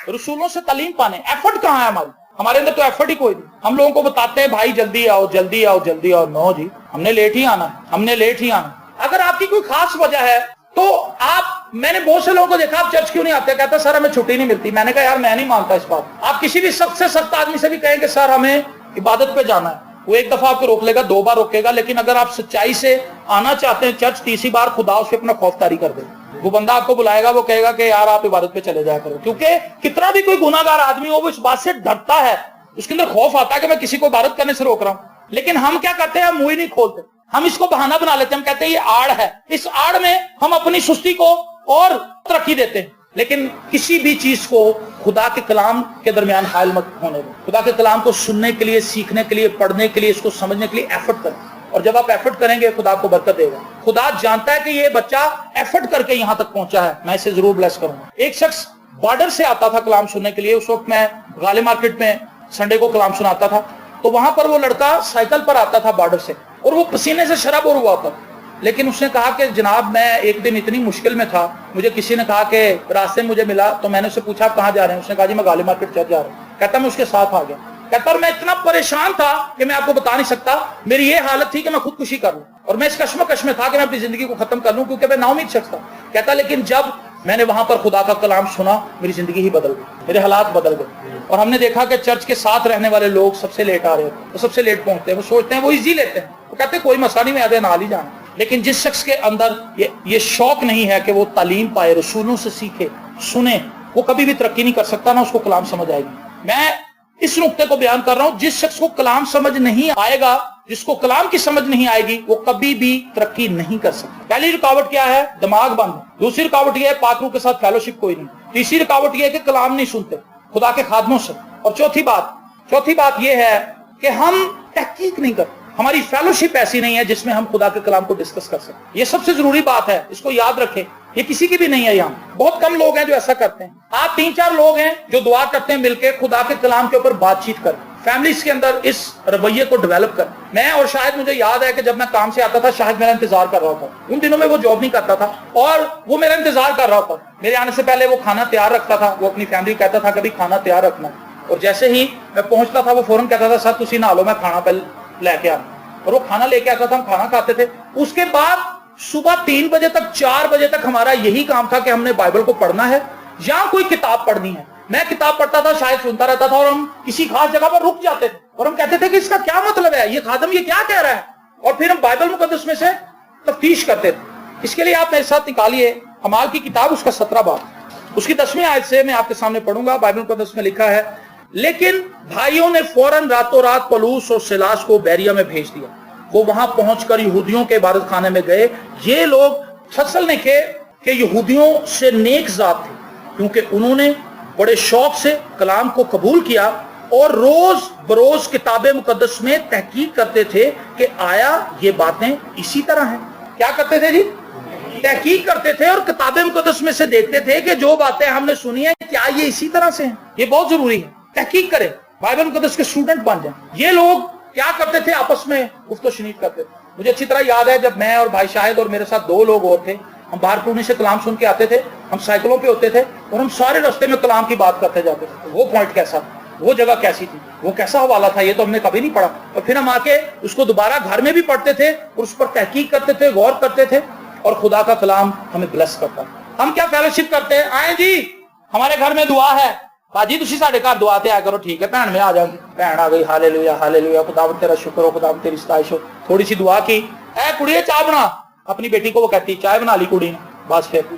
रसूलों से तालीम पाने, एफर्ट कहाँ है हमारे अंदर? तो एफर्ट ही कोई नहीं। हम लोगों को बताते हैं भाई जल्दी आओ, जल्दी आओ, जल्दी आओ। नो जी, हमने लेट ही आना, हमने लेट ही आना। अगर आपकी कोई खास वजह है तो आप, मैंने बहुत से लोगों को देखा आप चर्च क्यों नहीं आते, कहता सर हमें छुट्टी नहीं मिलती। मैंने कहा यार मैं नहीं मानता इस बात। आप किसी भी सख्त से सख्त आदमी से भी कहेंगे सर हमें इबादत पे जाना है, वो एक दफा आपको रोक लेगा, 2 बार रोकेगा। लेकिन अगर आप सच्चाई से आना चाहते हैं चर्च, 30वीं बार खुदा उस पर अपना खौफ तारी कर देगा। वो बंदा आपको बुलाएगा, वो कहेगा कि यार आप इबादत पे चले जाया करो। क्योंकि कितना भी कोई गुनाहगार आदमी हो वो इस बात से डरता है, उसके अंदर खौफ आता है कि मैं किसी को इबादत करने से रोक रहा हूं। लेकिन हम क्या करते हैं, मुंह ही नहीं खोलते, हम इसको बहाना बना लेते हैं। हम कहते हैं ये आड़ है, इस आड़ में हम अपनी सुस्ती को और तरक्की देते हैं। लेकिन किसी भी चीज को खुदा के कलाम के दरमियान हायल मत होने दो। खुदा के कलाम को सुनने के लिए, सीखने के लिए, पढ़ने के लिए, इसको समझने के लिए एफर्ट करें। और जब आप एफर्ट करेंगे खुदा आपको बरकत देगा। खुदा जानता है कि ये बच्चा एफर्ट करके यहां तक पहुंचा है, मैं इसे जरूर ब्लेस करूंगा। एक शख्स बॉर्डर से आता था कलाम सुनने के लिए। उस वक्त मैं गाले मार्केट में संडे को कलाम सुनाता था। तो वहां पर वो लड़का साइकिल पर आता था बॉर्डर से, और वो पसीने से शराबोर हुआ था। लेकिन उसने कहा कि जनाब मैं एक दिन इतनी मुश्किल में था, मुझे किसी ने कहा कि रास्ते में मुझे मिला, तो मैंने उससे पूछा आप कहाँ जा रहे हैं? उसने कहा जी मैं गाले मार्केट चर्च जा रहा हूँ। कहता मैं उसके साथ आ गया। कहता और मैं इतना परेशान था कि मैं आपको बता नहीं सकता, मेरी ये हालत थी कि मैं खुदकुशी कर लूं और मैं इस कश्मकश में था कि मैं अपनी जिंदगी को खत्म कर लूं क्योंकि मैं नाउमीद शख्स था। कहता लेकिन जब मैंने वहां पर खुदा का कलाम सुना मेरी जिंदगी ही बदल गई, मेरे हालात बदल गए। और हमने देखा कि चर्च के साथ रहने वाले लोग सबसे लेट आ रहे हैं, वो सबसे लेट पहुंचते हैं, वो सोचते हैं वो इजी लेते हैं, वो कहते हैं कोई मसला नहीं, मैं आधे नाल ही जाना। लेकिन जिस शख्स के अंदर ये शौक नहीं है कि वो तालीम पाए, रसूलों से सीखे, सुने, वो कभी भी तरक्की नहीं कर सकता, ना उसको कलाम समझ आएगी। मैं इस नुक्ते को बयान कर रहा हूं, जिस शख्स को कलाम समझ नहीं आएगा, जिसको कलाम की समझ नहीं आएगी, वो कभी भी तरक्की नहीं कर सकता। पहली रुकावट क्या है? दिमाग बंद। दूसरी रुकावट यह है पाक रूह के साथ फेलोशिप कोई नहीं। तीसरी रुकावट यह है कि कलाम नहीं सुनते खुदा के खादमों से। और चौथी बात यह है कि हम तहकीक नहीं करते, हमारी फेलोशिप ऐसी नहीं है जिसमें हम खुदा के कलाम को डिस्कस कर सकते। ये सबसे जरूरी बात है, इसको याद रखें। ये किसी की भी नहीं है, यहाँ बहुत कम लोग हैं जो ऐसा करते हैं। आप 3-4 लोग हैं जो दुआ करते हैं मिलकर खुदा के कलाम के ऊपर बातचीत कर, फैमिलीज के अंदर इस रवैये को डेवलप कर। मैं और शायद मुझे याद है कि जब मैं काम से आता था शायद मेरा इंतजार कर रहा था। उन दिनों में वो जॉब नहीं करता था और वो मेरा इंतजार कर रहा था। मेरे आने से पहले वो खाना तैयार रखता था, वो अपनी फैमिली कहता था कभी खाना तैयार रखना, और जैसे ही मैं पहुंचता था वो फौरन कहता था सर तुसी नहा लो, मैं खाना पहले लेके आना, और वो खाना लेके आता था, हम खाना खाते थे। उसके बाद सुबह 3 बजे तक 4 बजे तक हमारा यही काम था कि हमने बाइबल को पढ़ना है या कोई किताब पढ़नी है। मैं किताब पढ़ता था, शायद सुनता रहता था, और हम किसी खास जगह पर रुक जाते थे और हम कहते थे कि इसका क्या मतलब है, ये खादम ये क्या कह रहा है, और फिर हम बाइबल मुकद्दस में से तफ्तीश करते थे। इसके लिए आप मेरे साथ निकालिए अमाल की किताब, उसका 17 बाब, उसकी 10वीं आयत से मैं आपके सामने पढ़ूंगा। बाइबल मुकद्दस में लिखा है, लेकिन भाइयों ने फौरन रातों रात पौलुस और सिलास को बैरिया में भेज दिया। वो वहां पहुंचकर यहूदियों के इबादत खाने में गए। ये लोग फसल ने के यहूदियों से नेक जात थे, क्योंकि उन्होंने बड़े शौक से कलाम को कबूल किया और रोज बरोज किताबे मुकद्दस में तहकीक करते थे कि आया ये बातें इसी तरह हैं। क्या करते थे जी? तहकीक करते थे और किताबे मुकद्दस में से देखते थे कि जो बातें हमने सुनी है क्या ये इसी तरह से हैं। ये बहुत जरूरी है, तहकीक करें, बाइबल मुकद्दस के स्टूडेंट बन जाएं। ये लोग क्या करते थे? आपस में गुफ्तो शनीद करते थे। मुझे अच्छी तरह याद है जब मैं और भाई शाहिद और मेरे साथ 2 लोग और थे, हम बाहर पुणे से कलाम सुन के आते थे, हम साइकिलों पे होते थे और हम सारे रास्ते में कलाम की बात करते जाते थे। वो पॉइंट कैसा, वो जगह कैसी थी, वो कैसा हवाला था, ये तो हमने कभी नहीं पढ़ा। और फिर हम आके उसको दोबारा घर में भी पढ़ते थे और उस पर तहकीक करते थे, गौर करते थे, और खुदा का कलाम हमें ब्लेस करता। हम क्या फेलोशिप करते हैं? आए जी हमारे घर में दुआ है, बाजी तुसी साडे घर दुआ ते आया करो, ठीक है भैन में आ जाओगी, भैन आ गई, हालेलुया हालेलुया, खुदावंद तेरा शुक्र हो, खुदावंद तेरी सताइश हो। थोड़ी सी दुआ की, ऐ कुड़िए चाय बना, अपनी बेटी को वो कहती चाय बना ली कुड़ी ने, बस फिर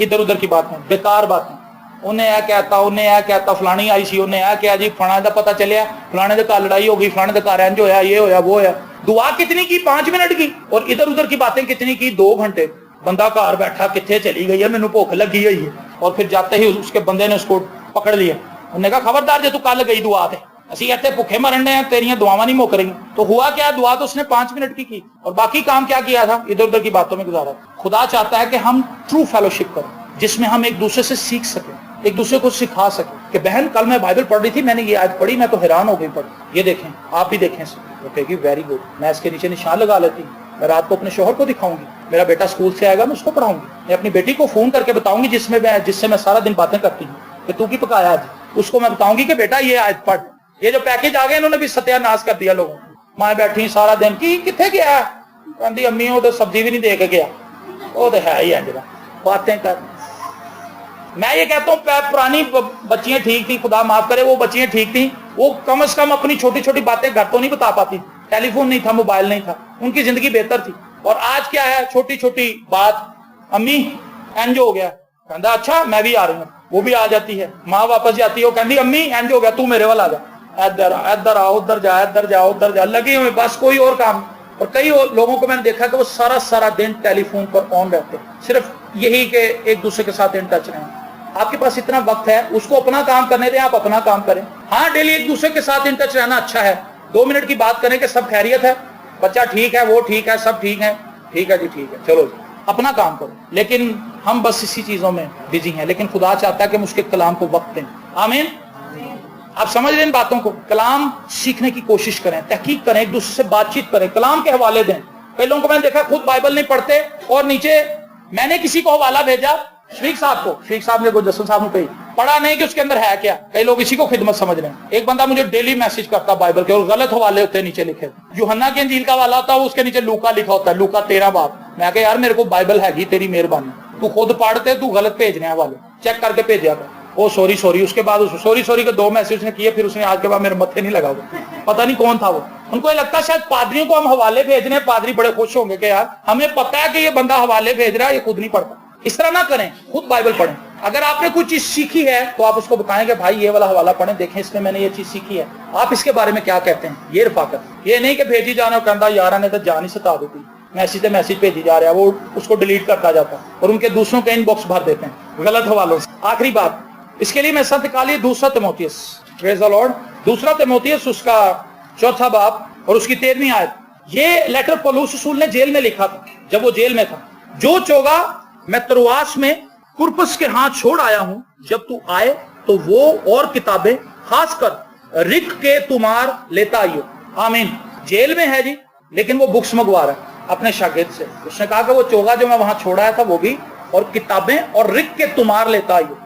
इधर उधर की बात है, बेकार बात है। उन्हें यह कहता, उन्हें यह कहता, फलानी आई सी, उन्हें यह क्या जी, फलाने का पता चलिया, फलाने का लड़ाई हो गई, फलाने का रेंज होया, ये होया वो होया। दुआ कितनी की? 5 मिनट की, और इधर उधर की बातें कितनी की? 2 घंटे। बंदा घर बैठा कितने चली गई है, मैनू भूख लगी हुई है, और फिर जाते ही उसके बंदे ने उसको पकड़ लिया। उन्होंने कहा खबरदार जो तू कल गई दुआ ते, असी इतने भुखे मरने हैं, तेरियां दुआवां नहीं मुक रही। तो हुआ क्या? दुआ तो उसने 5 मिनट की और बाकी काम क्या किया था? इधर उधर की बातों में गुजारा। खुदा चाहता है कि हम ट्रू फेलोशिप करें, जिसमें हम एक दूसरे से सीख सके, एक दूसरे को सिखा सके। कि बहन कल मैं बाइबल पढ़ रही थी, मैंने ये आयत पढ़ी, मैं तो हैरान हो गई पढ़, ये देखें, आप भी देखें। वो कहेगी वेरी गुड, मैं इसके नीचे निशान लगा लेती हूँ, मैं रात को अपने शोहर को दिखाऊंगी, मेरा बेटा स्कूल से आएगा मैं उसको पढ़ाऊंगी, मैं अपनी बेटी को फोन करके बताऊंगी जिससे मैं सारा दिन बातें करती हूँ कि तू की पकाया आज, उसको मैं बताऊंगी कि बेटा ये आयत पढ़। ये जो पैकेज आ गए इन्होंने भी सत्यानाश कर दिया लोगों। मां बैठी सारा दिन की किथे गया, कहती अम्मी वो तो सब्जी भी नहीं दे के गया, वो तो है ही अंजरा बातें कर। मैं ये कहता हूँ पुरानी बच्चियां ठीक थी, खुदा माफ करे, वो बच्चियां ठीक थी, वो कम से कम अपनी छोटी छोटी बातें घर तो नहीं बता पाती, टेलीफोन नहीं था, मोबाइल नहीं था, उनकी जिंदगी बेहतर थी। और आज क्या है? छोटी छोटी बात, अम्मी इंज हो गया, कहता अच्छा मैं भी आ रही हूँ, वो भी आ जाती है। माँ वापस जाती है, वो कहती अम्मी इंज हो गया, तू मेरे वाला आ जा, इधर आओ, उधर जा, इधर जाओ, उधर जा, लगे हुए बस कोई और काम। और कई लोगों को मैंने देखा कि वो सारा सारा दिन टेलीफोन पर ऑन रहते, सिर्फ यही कि एक दूसरे के साथ इन टच रहें। आपके पास इतना वक्त है, उसको अपना काम करने दें, आप अपना काम करें। हाँ, डेली एक दूसरे के साथ इन टच रहना अच्छा है, 2 मिनट की बात करें कि सब खैरियत है, बच्चा ठीक है, वो ठीक है, सब ठीक है, ठीक है जी, ठीक है, चलो जी, अपना काम करो। लेकिन हम बस इसी चीजों में बिजी हैं। लेकिन खुदा चाहता है कि हम उसके कलाम को वक्त दें। आमीन। आप समझ रहे इन बातों को? कलाम सीखने की कोशिश करें, तहकीक करें, एक दूसरे से बातचीत करें, कलाम के हवाले दें। कई लोगों को मैंने देखा खुद बाइबल नहीं पढ़ते, और नीचे मैंने किसी को हवाला भेजा, शरीक साहब को, शरीक साहब ने को जसन साहब को कही, पढ़ा नहीं कि उसके अंदर है क्या। कई लोग इसी को खिदमत समझ रहे हैं। एक बंदा मुझे डेली मैसेज करता बाइबल के, और गलत हवाले होते हैं नीचे लिखे। यूहन्ना की इंजील का वाला होता है, उसके नीचे लूका लिखा होता है, लूका 13 बाब। मैं कहा यार मेरे को बाइबल हैगी, तेरी मेहरबानी, तू खुद पढ़ते, तू गलत भेजने वाले, चेक करके भेजा कर। ओ सॉरी। उसके बाद सॉरी के 2 मैसेज उसने किए, फिर उसने आज के बाद मेरे मत्थे नहीं लगा। पता नहीं कौन था वो। उनको ये लगता है शायद पादरियों को हम हवाले भेजने, पादरी बड़े खुश होंगे कि यार हमें पता है कि ये बंदा हवाले भेज रहा है, ये खुद नहीं पढ़ता। इस तरह ना करें, खुद बाइबल पढ़ें। अगर आपने कुछ चीज सीखी है तो आप उसको बताएं कि भाई ये वाला हवाला पढ़ें, देखें इसमें मैंने ये चीज सीखी है, आप इसके बारे में क्या कहते हैं। ये रफाकत, ये नहीं कि भेजी जाना कहता यार ने तो जान ही सता देती, मैसेज भेजी जा रहा है, वो उसको डिलीट करता जाता है और उनके दूसरों के इनबॉक्स भर देते हैं गलत हवालों से। आखिरी बात, इसके लिए मैं संत निकालिए 2 Timothy, praise the Lord, 2 Timothy उसका 4 बाब और उसकी 13वीं आयत। ये लेटर पौलुस रसूल ने जेल में लिखा था, जब वो जेल में था। जो चोगा मैं त्रोआस में कुरपस के हाथ छोड़ आया हूं, जब तू आए तो वो और किताबें खासकर रिक के तुमार लेता आइयो। आमीन। जेल में है जी, लेकिन वो बुक्स मंगवा रहा है अपने शागिर्द से। उसने कहा कि वो चोगा जो मैं वहां छोड़ आया था वो भी, और किताबें और रिक के तुमार लेता आइयो।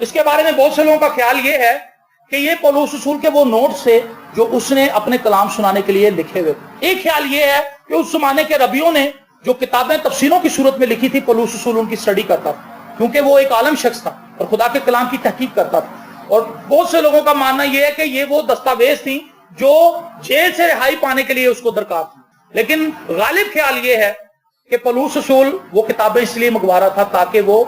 इसके बारे में बहुत से लोगों का ख्याल ये है कि ये पौलुस रसूल के वो नोट से जो उसने अपने कलाम सुनाने के लिए लिखे हुए थे। एक ख्याल ये है कि उस जमाने के रबियों ने जो किताबें तफसीरों की सूरत में लिखी थी, पौलुस रसूल उनकी स्टडी करता था, क्योंकि वो एक आलम शख्स था और खुदा के कलाम की तहकीक करता था। और बहुत से लोगों का मानना यह है कि ये वो दस्तावेज थी जो जेल से रिहाई पाने के लिए उसको दरकार थी। लेकिन गालिब ख्याल ये है कि पौलुस रसूल वो किताबें इसलिए मंगवा रहा था ताकि वो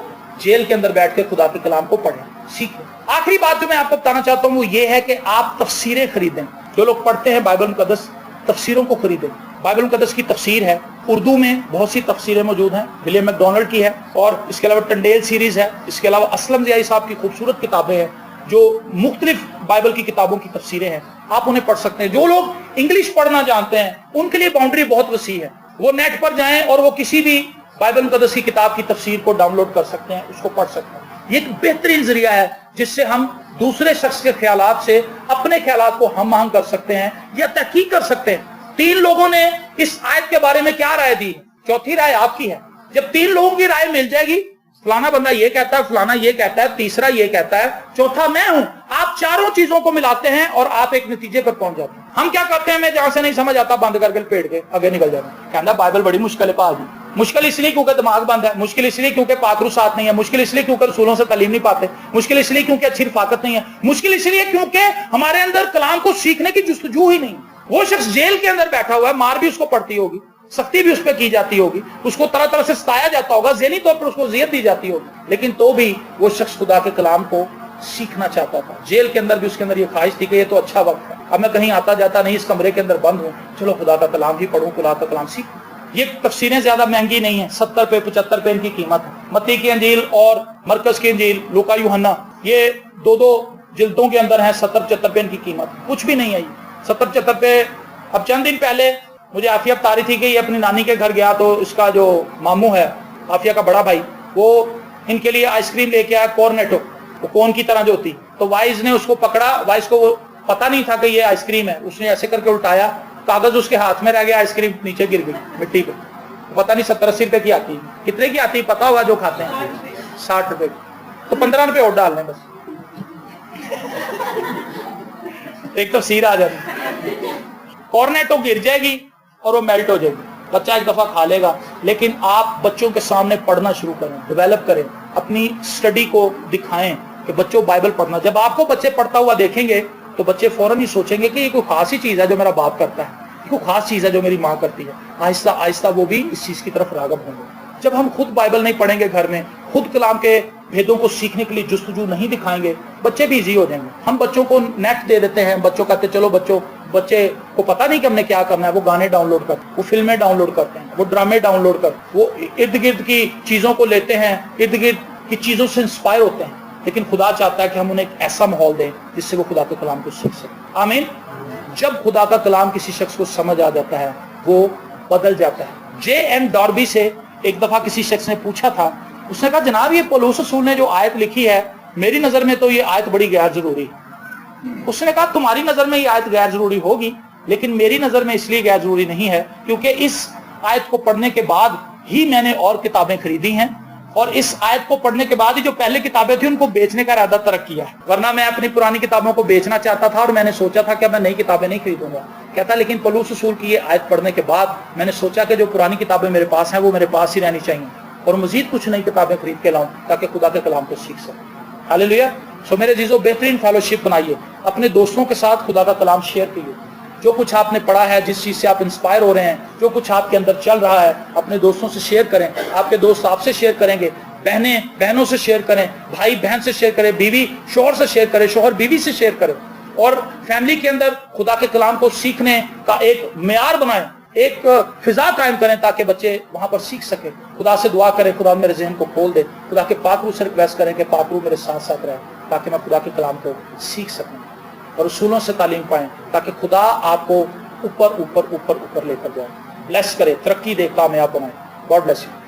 जेल के अंदर बैठ के खुदा के कलाम को पढ़े, सीखे। आखिरी बात जो मैं आपको बताना चाहता हूं वो ये है कि आप तफसीरें खरीदें। जो लोग पढ़ते हैं बाइबल मुकद्दस, तफसीरों को खरीदें। बाइबल मुकद्दस की तफसीर है, उर्दू में बहुत सी तफसीरें मौजूद हैं, विलियम मैकडोनल्ड की है, और इसके अलावा टंडेल सीरीज है, इसके अलावा असलम ज़ियाई साहब की खूबसूरत किताबें हैं जो मुख्तलिफ बाइबल की किताबों की तफसीरें हैं, आप उन्हें पढ़ सकते हैं। जो लोग इंग्लिश पढ़ना जानते हैं उनके लिए बाउंड्री बहुत वसी है, वो नेट पर जाएं और वो किसी भी बाइबल मुकद्दस की किताब की तफसीर को डाउनलोड कर सकते हैं, उसको पढ़ सकते हैं। ये एक बेहतरीन जरिया है जिससे हम दूसरे शख्स के ख्यालात से अपने ख्यालात को हम आहंग कर सकते हैं या तहकीक कर सकते हैं। 3 लोगों ने इस आयत के बारे में क्या राय दी, चौथी राय आपकी है। जब 3 लोगों की राय मिल जाएगी, फलाना बंदा ये कहता है, फलाना ये कहता है, तीसरा ये कहता है, चौथा मैं हूं, आप चारों चीजों को मिलाते हैं और आप एक नतीजे पर पहुंच जाते हैं। हम क्या करते हैं, मैं जहां से नहीं समझ आता बंद करके पेड़ के आगे निकल जाता हूं। कहता बाइबल बड़ी मुश्किल है पाजी, मुश्किल इसलिए क्योंकि दिमाग बंद है, मुश्किल इसलिए क्योंकि पाकरू साथ नहीं है, मुश्किल इसलिए क्योंकि रसूलों से तालीम नहीं पाते, मुश्किल इसलिए क्योंकि अच्छी रफाकत नहीं है, मुश्किल इसलिए क्योंकि हमारे अंदर कलाम को सीखने की जुस्तजू ही नहीं। वो शख्स जेल के अंदर बैठा हुआ है, मार भी उसको पड़ती होगी, सख्ती भी उस पर की जाती होगी, उसको तरह तरह से सताया जाता होगा, ज़हनी तौर पर उसको ज़ियत दी जाती होगी, लेकिन तो भी वो शख्स खुदा के कलाम को सीखना चाहता था। जेल के अंदर भी उसके अंदर ये ख्वाहिश थी कि ये तो अच्छा वक्त है, अब मैं कहीं आता जाता नहीं, इस कमरे के अंदर बंद हूँ, चलो खुदा का कलाम ही पढ़ूं, खुदा का कलाम सीखूं। ये तफसीरें ज्यादा महंगी नहीं है, 70 रुपए 75 रुपए इनकी कीमत है। मत्ती की अंजील और मरकज की अंजील, लूका यूहन्ना, ये 2-2 जिल्दों के अंदर है, 70-75 रुपए इनकी कीमत, कुछ भी नहीं है 70-75 रुपए। अब चंद दिन पहले मुझे आफिया बता रही थी कि ये अपनी नानी के घर गया तो इसका जो मामू है, आफिया का बड़ा भाई, वो इनके लिए आइसक्रीम लेके आया, कॉर्नेटो, वो कोन की तरह जो होती, तो वाइज ने उसको पकड़ा, वाइज को वो पता नहीं था कि ये आइसक्रीम है, उसने ऐसे करके उल्टाया, कागज उसके हाथ में रह गया, आइसक्रीम नीचे गिर गई मिट्टी पे। पता नहीं 70-80 रुपए की आती है, कितने की आती है पता होगा जो खाते हैं, 60 रुपए की, तो 15 रुपए और डालने बस, एक तो सीर आ जाती, कॉर्नेटो गिर जाएगी और वो मेल्ट हो जाएगी, बच्चा एक दफा खा लेगा। लेकिन आप बच्चों के सामने पढ़ना शुरू करें, डेवलप करें, अपनी स्टडी को दिखाएं कि बच्चों बाइबल पढ़ना। जब आपको बच्चे पढ़ता हुआ देखेंगे तो बच्चे फौरन ही सोचेंगे कि ये कोई खास ही चीज है जो मेरा बाप करता है, कोई खास चीज है जो मेरी माँ करती है। आहिस्ता आहिस्ता वो भी इस चीज की तरफ रागब होंगे। जब हम खुद बाइबल नहीं पढ़ेंगे घर में, खुद कलाम के भेदों को सीखने के लिए जुस्तजू नहीं दिखाएंगे, बच्चे भी इजी हो जाएंगे। हम बच्चों को नेट दे देते हैं, बच्चों कहते चलो बच्चे को पता नहीं कि हमने क्या करना है, वो गाने डाउनलोड करते हैं, वो फिल्में डाउनलोड करते हैं, वो ड्रामे डाउनलोड करते हैं, वो इर्द गिर्द की चीजों को लेते हैं, इर्द गिर्द की चीजों से इंस्पायर होते हैं। लेकिन खुदा चाहता है कि हम उन्हें एक ऐसा माहौल दें जिससे वो खुदा के कलाम को सीख सके। आमीन। जब खुदा का कलाम किसी शख्स को समझ आ जाता है वो बदल जाता है। J.M. डॉर्बी से एक दफा किसी शख्स ने पूछा था, उसने कहा जनाब ये पौलुस रसूल ने जो आयत लिखी है, मेरी नजर में तो ये आयत बड़ी गैर जरूरी। उसने कहा तुम्हारी नजर में ये आयत गैर जरूरी होगी, लेकिन मेरी नजर में इसलिए गैर जरूरी नहीं है क्योंकि इस आयत को पढ़ने के बाद ही मैंने और किताबें खरीदी हैं اور اس آیت کو پڑھنے کے بعد ہی جو پہلے کتابیں تھیں ان کو بیچنے کا ارادہ ترک کیا ہے، ورنہ میں اپنی پرانی کتابوں کو بیچنا چاہتا تھا اور میں نے سوچا تھا کہ میں نئی کتابیں نہیں خریدوں گا۔ کہتا لیکن پولس رسول کی یہ آیت پڑھنے کے بعد میں نے سوچا کہ جو پرانی کتابیں میرے پاس ہیں وہ میرے پاس ہی رہنی چاہیے اور مزید کچھ نئی کتابیں خرید کے لاؤں تاکہ خدا کے کلام کو سیکھ سکوں۔ ہاللیلویا۔ سو میرے عزیزو، بہترین فیلوشپ بنائیے، اپنے دوستوں کے ساتھ خدا کا کلام شیئر کیجیے، جو کچھ آپ نے پڑھا ہے، جس چیز سے آپ انسپائر ہو رہے ہیں، جو کچھ آپ کے اندر چل رہا ہے، اپنے دوستوں سے شیئر کریں۔ آپ کے دوست آپ سے شیئر کریں گے، بہنیں بہنوں سے شیئر کریں، بھائی بہن سے شیئر کریں، بیوی شوہر سے شیئر کرے، شوہر بیوی سے شیئر کرے، اور فیملی کے اندر خدا کے کلام کو سیکھنے کا ایک معیار بنائیں، ایک فضا قائم کریں تاکہ بچے وہاں پر سیکھ سکیں۔ خدا سے دعا کریں خدا میرے ذہن کو کھول دے، خدا کے پاک روح سے ریکویسٹ کریں کہ پاک روح میرے ساتھ ساتھ رہے تاکہ میں خدا کے کلام کو سیکھ سکوں اور اصولوں سے تعلیم پائیں تاکہ خدا آپ کو اوپر اوپر اوپر اوپر لے کر جائے، بلیس کرے، ترقی دے، کامیاب بنائے۔ God bless you.